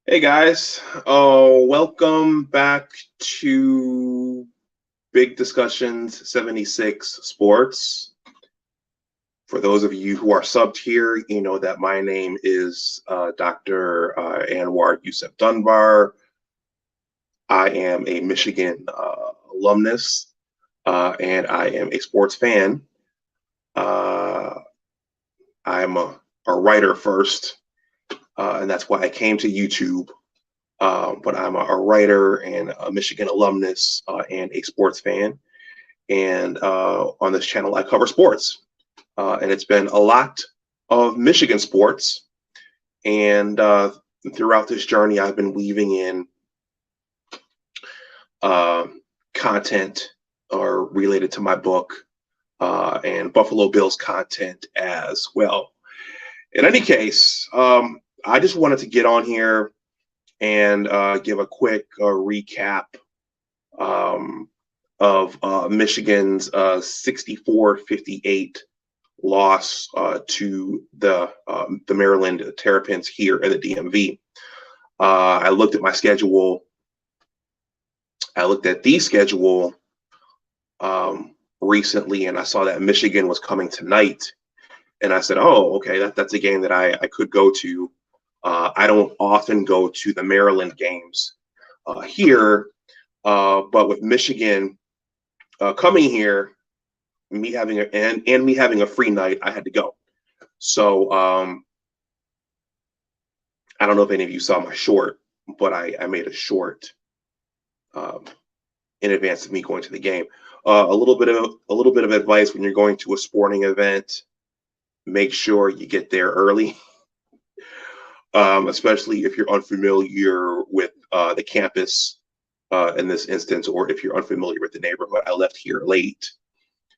Hey guys, welcome back to Big Discussions 76 Sports. For those of you who are subbed here, you know that my name is Dr. Anwar Yusuf Dunbar. I am a Michigan alumnus and I am a sports fan. Uh, I'm a writer first, and that's why I came to YouTube. But I'm a writer and a Michigan alumnus and a sports fan. And on this channel, I cover sports. And it's been a lot of Michigan sports. And throughout this journey, I've been weaving in uh, content related to my book and Buffalo Bills content as well. In any case, I just wanted to get on here and give a quick recap um, of Michigan's 64-58 loss to the Maryland Terrapins here in the DMV. I looked at my schedule. I looked at the schedule recently, and I saw that Michigan was coming tonight. And I said, "Oh, okay, that's a game that I could go to." I don't often go to the Maryland games here, but with Michigan coming here, me having me having a free night, I had to go. So I don't know if any of you saw my short, but I made a short um, in advance of me going to the game. A little bit of advice when you're going to a sporting event: make sure you get there early, especially if you're unfamiliar with the campus in this instance, or if you're unfamiliar with the neighborhood. I left here late,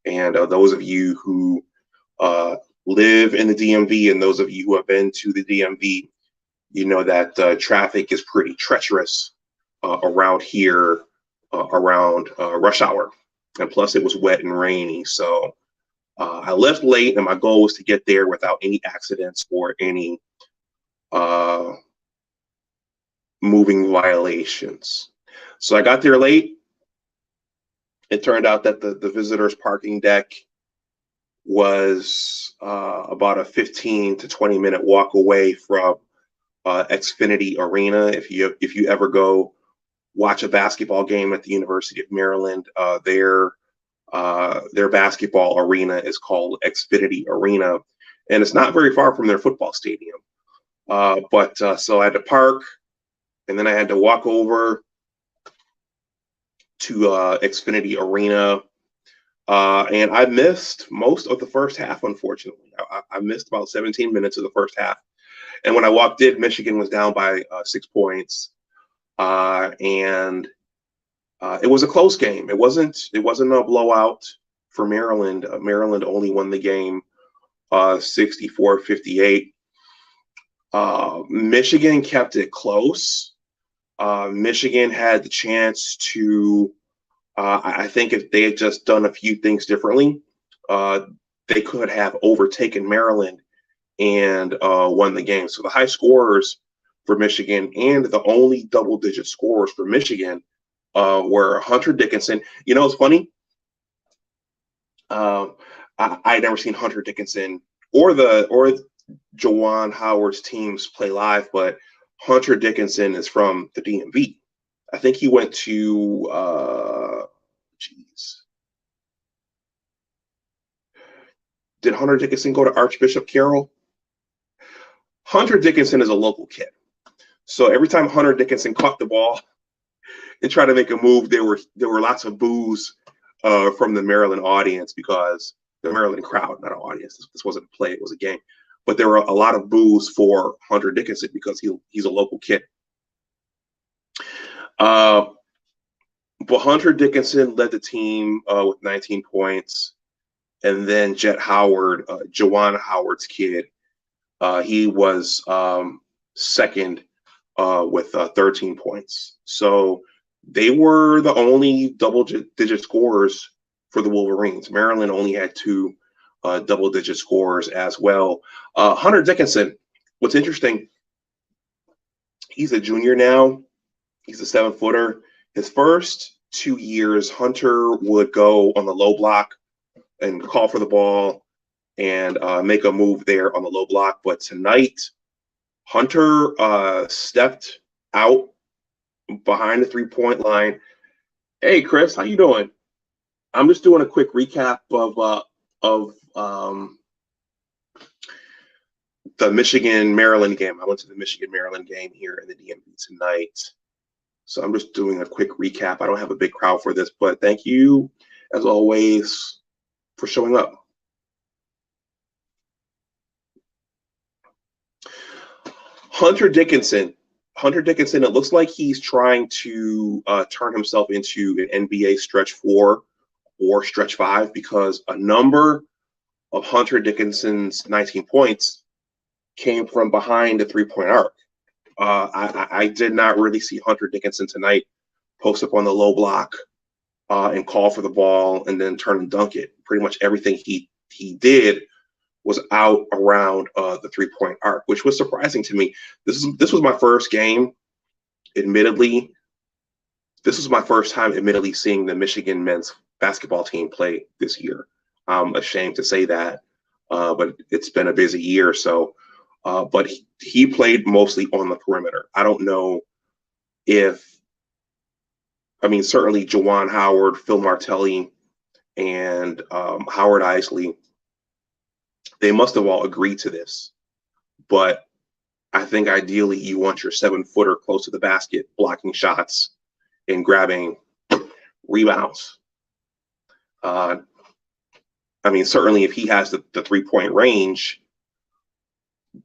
and those of you who uh, live in the DMV and those of you who have been to the DMV, you know that traffic is pretty treacherous around here around rush hour. And plus, it was wet and rainy. So I left late, and my goal was to get there without any accidents or any uh, moving violations. So I got there late. It turned out that the visitors' parking deck was about a 15 to 20-minute walk away from Xfinity Arena. If you ever go watch a basketball game at the University of Maryland, their basketball arena is called Xfinity Arena, and it's not very far from their football stadium. But so I had to park, and then I had to walk over to Xfinity Arena. And I missed most of the first half, unfortunately. I missed about 17 minutes of the first half. And when I walked in, Michigan was down by 6 points. And it was a close game. It wasn't a blowout for Maryland. Maryland only won the game 64-58. Michigan kept it close. Michigan had the chance to, I think if they had just done a few things differently, uh, they could have overtaken Maryland and won the game. So the high scorers for Michigan and the only double-digit scorers for Michigan were Hunter Dickinson. You know, it's funny. Uh, I never seen Hunter Dickinson or Juwan Howard's teams play live, but Hunter Dickinson is from the DMV. I think he went to geez. Did Hunter Dickinson go to Archbishop Carroll? Hunter Dickinson is a local kid. So every time Hunter Dickinson caught the ball and tried to make a move, there were lots of boos from the Maryland audience, because the Maryland crowd, not an audience. This wasn't a play; it was a game. But there were a lot of boos for Hunter Dickinson because he's a local kid. Uh, but Hunter Dickinson led the team with 19 points, and then Jet Howard, Juwan Howard's kid, he was second with 13 points. So they were the only double-digit scorers for the Wolverines. Maryland only had two double-digit scorers as well. Hunter Dickinson, what's interesting, He's a junior now. He's a 7-footer. His first 2 years, Hunter would go on the low block and call for the ball and make a move there on the low block. But tonight, Hunter stepped out behind the 3-point line. Hey, Chris, how you doing? I'm just doing a quick recap of the Michigan-Maryland game. I went to the Michigan-Maryland game here in the DMV tonight. So I'm just doing a quick recap. I don't have a big crowd for this, but thank you, as always, for showing up. Hunter Dickinson. It looks like he's trying to turn himself into an NBA stretch 4 or stretch 5 because a number of Hunter Dickinson's 19 points came from behind the 3-point arc. I did not really see Hunter Dickinson tonight post up on the low block and call for the ball and then turn and dunk it. Pretty much everything he did was out around the 3-point arc, which was surprising to me. This was my first game, admittedly. This was my first time, admittedly, seeing the Michigan men's basketball team play this year. I'm ashamed to say that, but it's been a busy year. So, but he played mostly on the perimeter. I don't know certainly Juwan Howard, Phil Martelli, and Howard Isley, they must have all agreed to this. But I think ideally you want your 7-footer close to the basket, blocking shots and grabbing rebounds. Certainly if he has the 3-point range,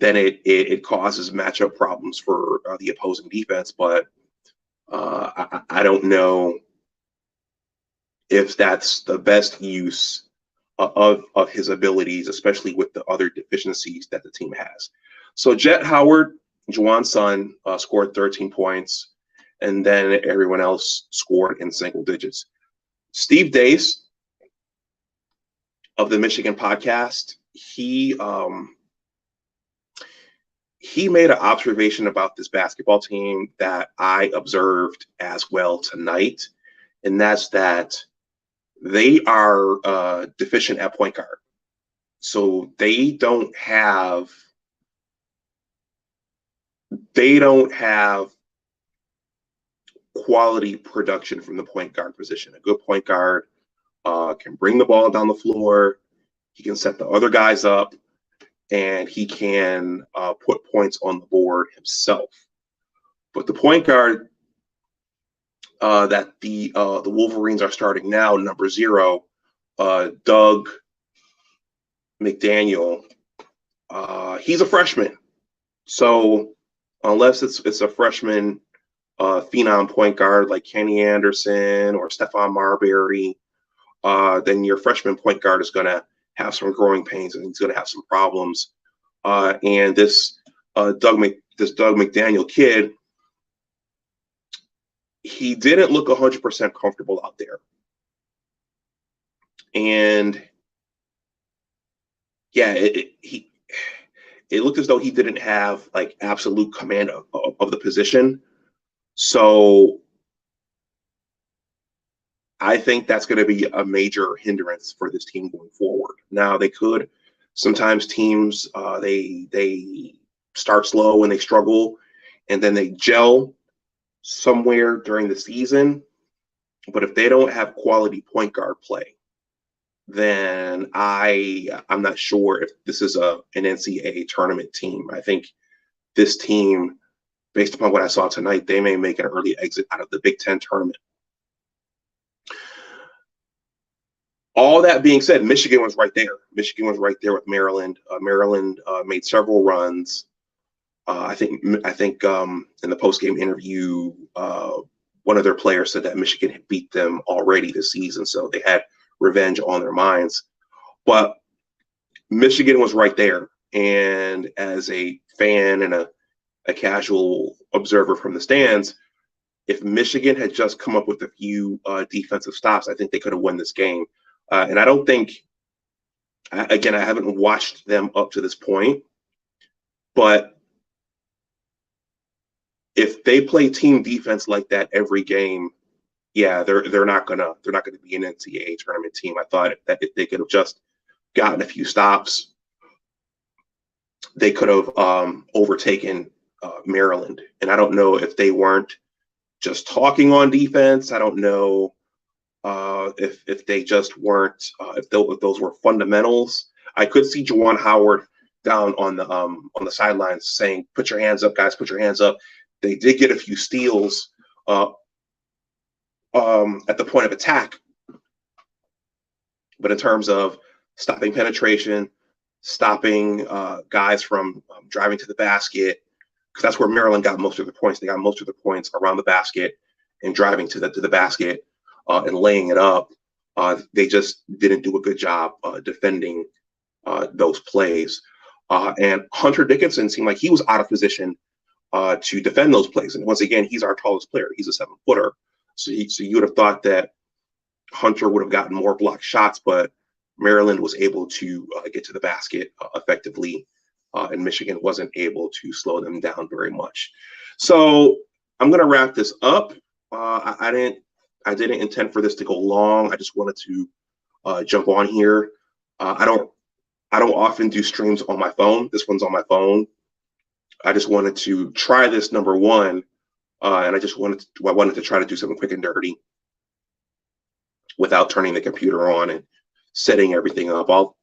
then it causes matchup problems for the opposing defense. But I don't know if that's the best use of his abilities, especially with the other deficiencies that the team has. So Jet Howard, Juwan's son, scored 13 points, and then everyone else scored in single digits. Steve Dace of the Michigan podcast, he made an observation about this basketball team that I observed as well tonight, and that's that they are deficient at point guard. So they don't have quality production from the point guard position. A good point guard can bring the ball down the floor. He can set the other guys up, and he can put points on the board himself. But the point guard that the Wolverines are starting now, number 0, Doug McDaniel, he's a freshman. So unless it's a freshman phenom point guard like Kenny Anderson or Stephon Marbury, then your freshman point guard is going to have some growing pains and he's going to have some problems. And this Doug McDaniel kid, he didn't look 100% comfortable out there. And yeah, it looked as though he didn't have like absolute command of the position. So I think that's going to be a major hindrance for this team going forward. Now sometimes teams, they start slow and they struggle and then they gel somewhere during the season. But if they don't have quality point guard play, then I'm not sure if this is an NCAA tournament team. I think this team, based upon what I saw tonight, they may make an early exit out of the Big Ten tournament. All that being said, Michigan was right there. Michigan was right there with Maryland. Maryland made several runs. I think in the post-game interview, one of their players said that Michigan had beat them already this season, so they had revenge on their minds. But Michigan was right there. And as a fan and a casual observer from the stands, if Michigan had just come up with a few defensive stops, I think they could have won this game. And I don't think, again, I haven't watched them up to this point, but if they play team defense like that every game, yeah, they're not gonna be an NCAA tournament team. I thought that if they could have just gotten a few stops, they could have overtaken Maryland. And I don't know if they weren't just talking on defense. I don't know if they just weren't if those were fundamentals. I could see Juwan Howard down on the sidelines saying, "Put your hands up, guys! Put your hands up." They did get a few steals at the point of attack, but in terms of stopping penetration, stopping guys from driving to the basket, because that's where Maryland got most of the points. They got most of the points around the basket and driving to the basket and laying it up. They just didn't do a good job defending those plays. And Hunter Dickinson seemed like he was out of position to defend those plays. And once again, he's our tallest player. He's a 7-footer. So you would have thought that Hunter would have gotten more block shots, but Maryland was able to get to the basket effectively, and Michigan wasn't able to slow them down very much. So I'm going to wrap this up. I didn't intend for this to go long. I just wanted to jump on here. I don't often do streams on my phone. This one's on my phone. I just wanted to try this, number one, and I wanted to try to do something quick and dirty without turning the computer on and setting everything up. I'll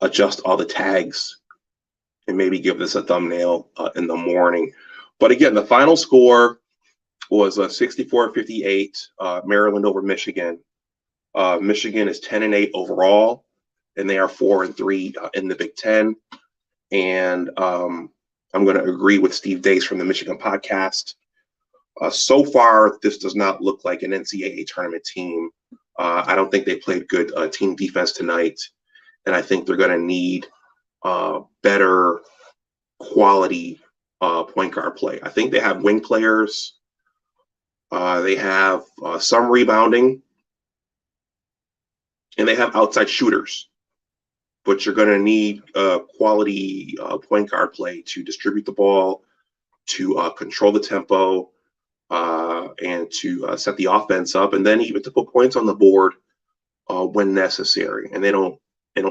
adjust all the tags and maybe give this a thumbnail in the morning. But again, the final score was 64-58, Maryland over Michigan. Michigan is 10-8 overall, and they are 4-3 in the Big Ten. And I'm going to agree with Steve Dace from the Michigan podcast. So far, this does not look like an NCAA tournament team. I don't think they played good team defense tonight, and I think they're going to need better quality point guard play. I think they have wing players. They have some rebounding, and they have outside shooters. But you're going to need quality point guard play to distribute the ball, to control the tempo, and to set the offense up, and then even to put points on the board when necessary. And they don't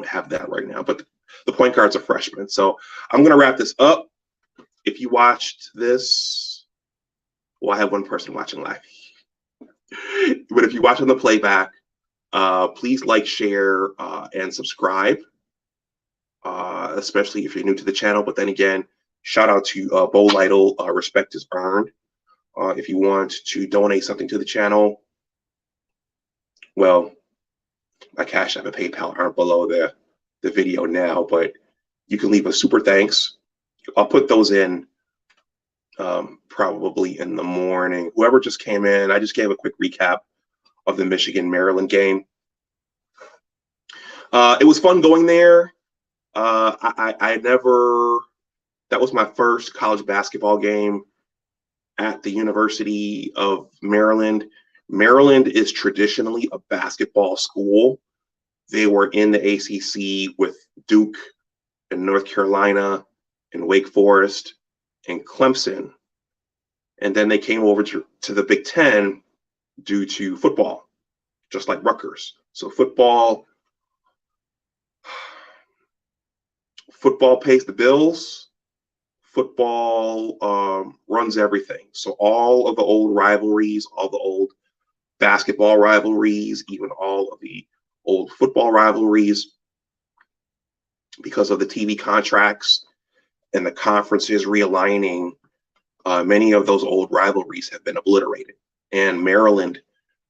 have that right now. But the point guard's a freshman. So I'm going to wrap this up. If you watched this, well, I have one person watching live. But if you watch on the playback, please like, share, and subscribe, especially if you're new to the channel. But then again, shout out to Bo Lytle. Respect is earned. If you want to donate something to the channel, well, my Cash App and PayPal aren't below the video now, but you can leave a super thanks. I'll put those in probably in the morning. Whoever just came in, I just gave a quick recap of the Michigan-Maryland game. It was fun going there. I never, that was my first college basketball game at the University of Maryland. Maryland is traditionally a basketball school. They were in the ACC with Duke and North Carolina and Wake Forest and Clemson. And then they came over to the Big Ten due to football, just like Rutgers. So football pays the bills. Football runs everything. So all of the old rivalries, all the old basketball rivalries, even all of the old football rivalries, because of the TV contracts and the conferences realigning, many of those old rivalries have been obliterated. And Maryland,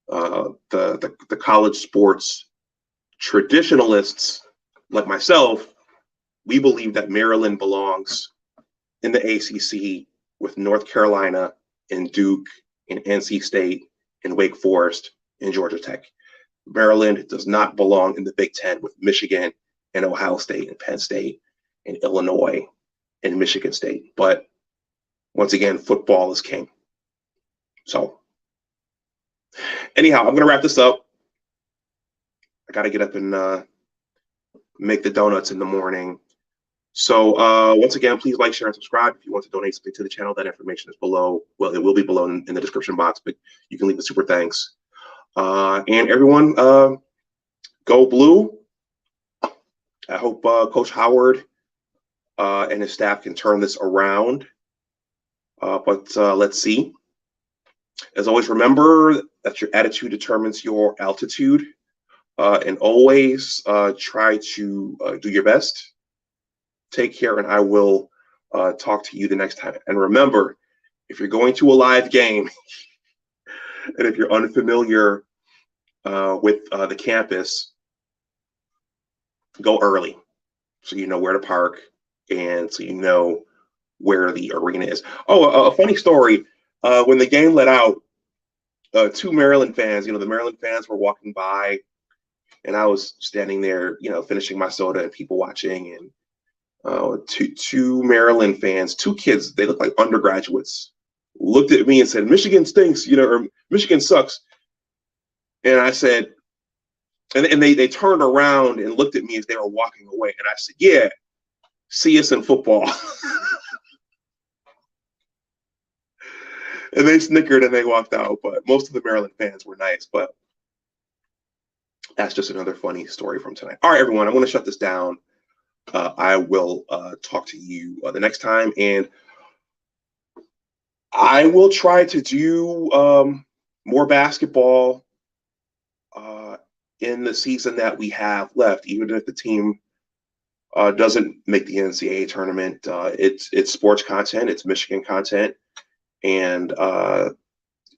the college sports traditionalists like myself, we believe that Maryland belongs in the ACC with North Carolina and Duke and NC State and Wake Forest and Georgia Tech. Maryland does not belong in the Big Ten with Michigan and Ohio State and Penn State and Illinois and Michigan State. But once again, football is king. So anyhow, I'm going to wrap this up. I got to get up and make the donuts in the morning. So once again, please like, share, and subscribe. If you want to donate something to the channel, that information is below. Well, it will be below in the description box, but you can leave a super thanks. And everyone, go blue. I hope Coach Howard and his staff can turn this around. But let's see. As always, remember that your attitude determines your altitude. And always try to do your best. Take care, and I will talk to you the next time. And remember, if you're going to a live game, and if you're unfamiliar with the campus, go early so you know where to park and so you know where the arena is. Oh, a funny story. When the game let out, two Maryland fans, the Maryland fans were walking by, and I was standing there, finishing my soda and people watching, and two Maryland fans, two kids, they look like undergraduates, looked at me and said, "Michigan stinks," or "Michigan sucks." And I said, and they turned around and looked at me as they were walking away. And I said, "Yeah, see us in football." And they snickered and they walked out. But most of the Maryland fans were nice. But that's just another funny story from tonight. All right, everyone, I'm going to shut this down. I will talk to you the next time, and I will try to do more basketball in the season that we have left, even if the team doesn't make the NCAA tournament. It's sports content, it's Michigan content, and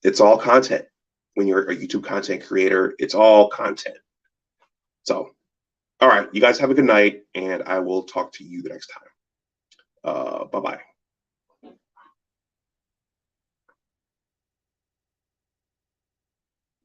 it's all content. When you're a YouTube content creator, it's all content. So, all right, you guys have a good night, and I will talk to you the next time. Bye-bye.